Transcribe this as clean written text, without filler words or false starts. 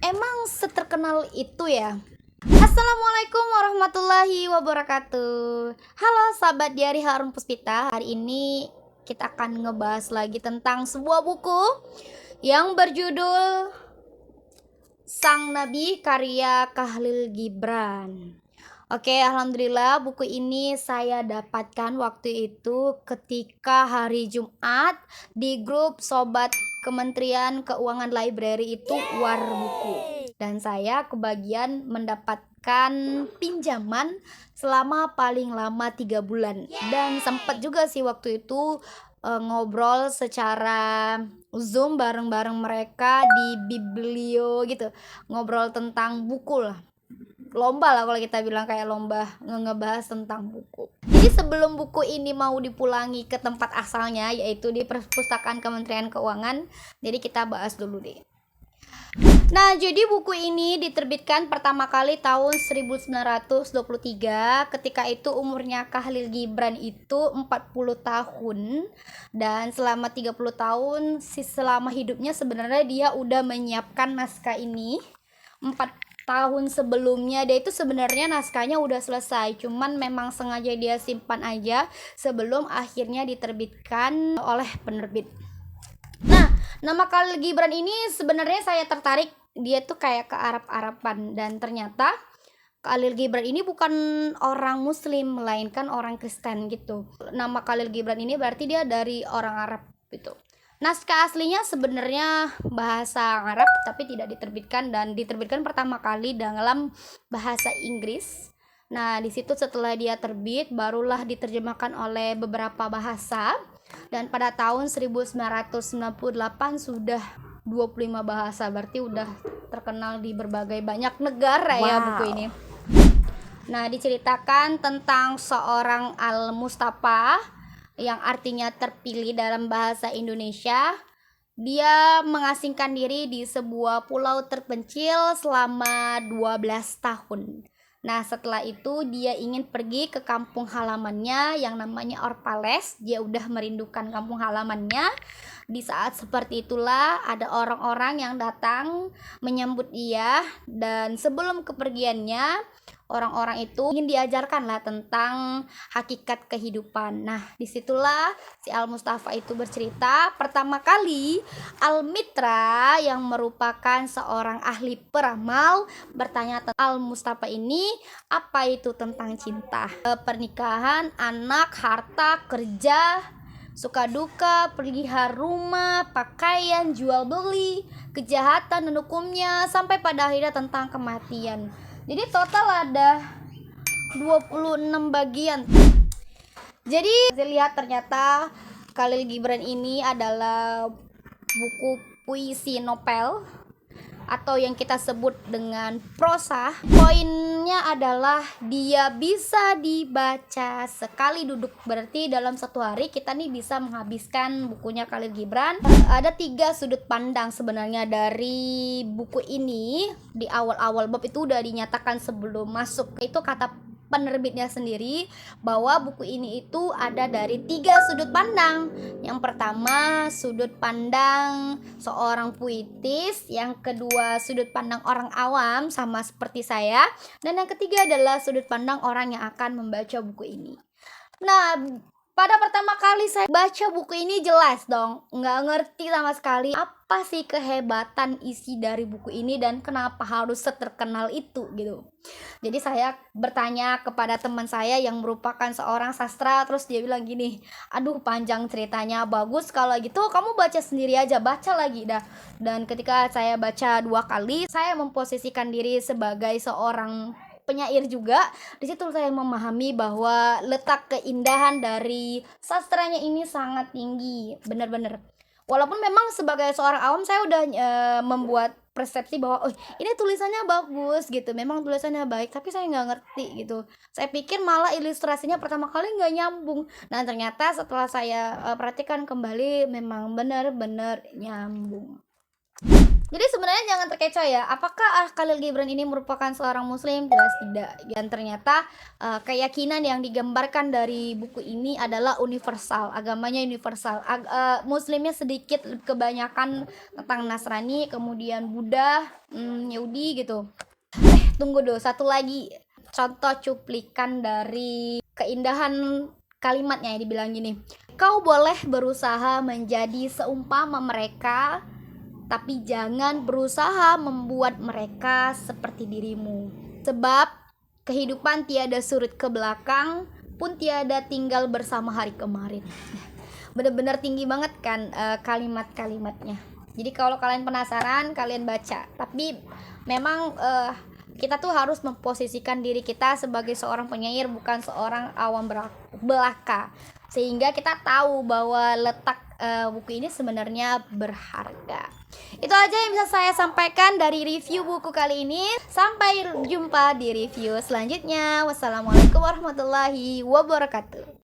Emang seterkenal itu ya? Assalamualaikum warahmatullahi wabarakatuh. Halo sahabat Diari Harum Puspita. Hari ini kita akan ngebahas lagi tentang sebuah buku yang berjudul Sang Nabi karya Khalil Gibran. Oke, alhamdulillah buku ini saya dapatkan waktu itu ketika hari Jumat di grup Sobat Kementerian Keuangan Library itu war buku. Dan saya kebagian mendapatkan pinjaman selama paling lama 3 bulan. Dan sempat juga sih waktu itu ngobrol secara Zoom bareng-bareng mereka di Biblio gitu. Ngobrol tentang buku lah. Lomba lah kalau kita bilang, kayak lomba ngebahas tentang buku. Jadi sebelum buku ini mau dipulangi ke tempat asalnya, yaitu di Perpustakaan Kementerian Keuangan, jadi kita bahas dulu deh. Nah, jadi buku ini diterbitkan pertama kali tahun 1923. Ketika itu umurnya Khalil Gibran itu 40 tahun. Dan selama 30 tahun selama hidupnya sebenarnya dia udah menyiapkan naskah ini. 4 tahun sebelumnya dia itu sebenarnya naskahnya udah selesai, cuman memang sengaja dia simpan aja sebelum akhirnya diterbitkan oleh penerbit. Nah, nama Khalil Gibran ini sebenarnya saya tertarik, dia tuh kayak ke Arab-Araban, dan ternyata Khalil Gibran ini bukan orang Muslim, melainkan orang Kristen gitu. Nama Khalil Gibran ini berarti dia dari orang Arab gitu. Naskah aslinya sebenarnya bahasa Arab tapi tidak diterbitkan, dan diterbitkan pertama kali dalam bahasa Inggris. Nah, di situ setelah dia terbit barulah diterjemahkan oleh beberapa bahasa, dan pada tahun 1998 sudah 25 bahasa, berarti udah terkenal di berbagai banyak negara. Ya buku ini. Nah, diceritakan tentang seorang Al-Mustafa yang artinya terpilih dalam bahasa Indonesia. Dia mengasingkan diri di sebuah pulau terpencil selama 12 tahun. Nah, setelah itu dia ingin pergi ke kampung halamannya yang namanya Orpales. Dia udah merindukan kampung halamannya. Di saat seperti itulah ada orang-orang yang datang menyambut dia, dan sebelum kepergiannya orang-orang itu ingin diajarkan lah tentang hakikat kehidupan. Nah, disitulah si Al-Mustafa itu bercerita pertama kali Al-Mitra yang merupakan seorang ahli peramal bertanya tentang Al-Mustafa ini apa itu tentang cinta, pernikahan, anak, harta, kerja, suka duka, perlihan rumah, pakaian, jual beli, kejahatan dan hukumnya, sampai pada akhirnya tentang kematian. Jadi total ada 26 bagian. Jadi saya lihat ternyata Khalil Gibran ini adalah buku puisi novel atau yang kita sebut dengan prosa. Poinnya adalah dia bisa dibaca sekali duduk, berarti dalam satu hari kita nih bisa menghabiskan bukunya Khalil Gibran. Ada 3 sudut pandang sebenarnya dari buku ini. Di awal-awal bab itu udah dinyatakan sebelum masuk, itu kata penerbitnya sendiri bahwa buku ini itu ada dari 3 sudut pandang. Yang pertama sudut pandang seorang puitis, yang kedua sudut pandang orang awam sama seperti saya, dan yang ketiga adalah sudut pandang orang yang akan membaca buku ini. Nah, pada pertama kali saya baca buku ini jelas dong nggak ngerti sama sekali apa sih kehebatan isi dari buku ini dan kenapa harus seterkenal itu gitu. Jadi saya bertanya kepada teman saya yang merupakan seorang sastra, terus dia bilang gini, aduh panjang ceritanya, bagus kalau gitu kamu baca sendiri aja, baca lagi dah. Dan ketika saya baca 2 kali, saya memposisikan diri sebagai seorang penyair juga. Di situ saya memahami bahwa letak keindahan dari sastranya ini sangat tinggi, benar-benar. Walaupun memang sebagai seorang awam saya udah membuat persepsi bahwa ini tulisannya bagus gitu, memang tulisannya baik, tapi saya nggak ngerti gitu. Saya pikir malah ilustrasinya pertama kali nggak nyambung. Nah, ternyata setelah saya perhatikan kembali memang benar-benar nyambung. Jadi sebenarnya jangan terkecoh ya, apakah Khalil Gibran ini merupakan seorang muslim? Jelas tidak. Dan ternyata keyakinan yang digambarkan dari buku ini adalah universal, agamanya universal. Muslimnya sedikit, kebanyakan tentang Nasrani, kemudian Buddha, Yahudi gitu. Tunggu dulu, satu lagi contoh cuplikan dari keindahan kalimatnya yang dibilang gini. Kau boleh berusaha menjadi seumpama mereka, tapi jangan berusaha membuat mereka seperti dirimu. Sebab kehidupan tiada surut ke belakang, pun tiada tinggal bersama hari kemarin. Bener-bener tinggi banget kan kalimat-kalimatnya. Jadi kalau kalian penasaran, kalian baca. Tapi memang kita tuh harus memposisikan diri kita sebagai seorang penyair, bukan seorang awam belaka, sehingga kita tahu bahwa letak buku ini sebenarnya berharga. Itu aja yang bisa saya sampaikan dari review buku kali ini. Sampai jumpa di review selanjutnya. Wassalamualaikum warahmatullahi wabarakatuh.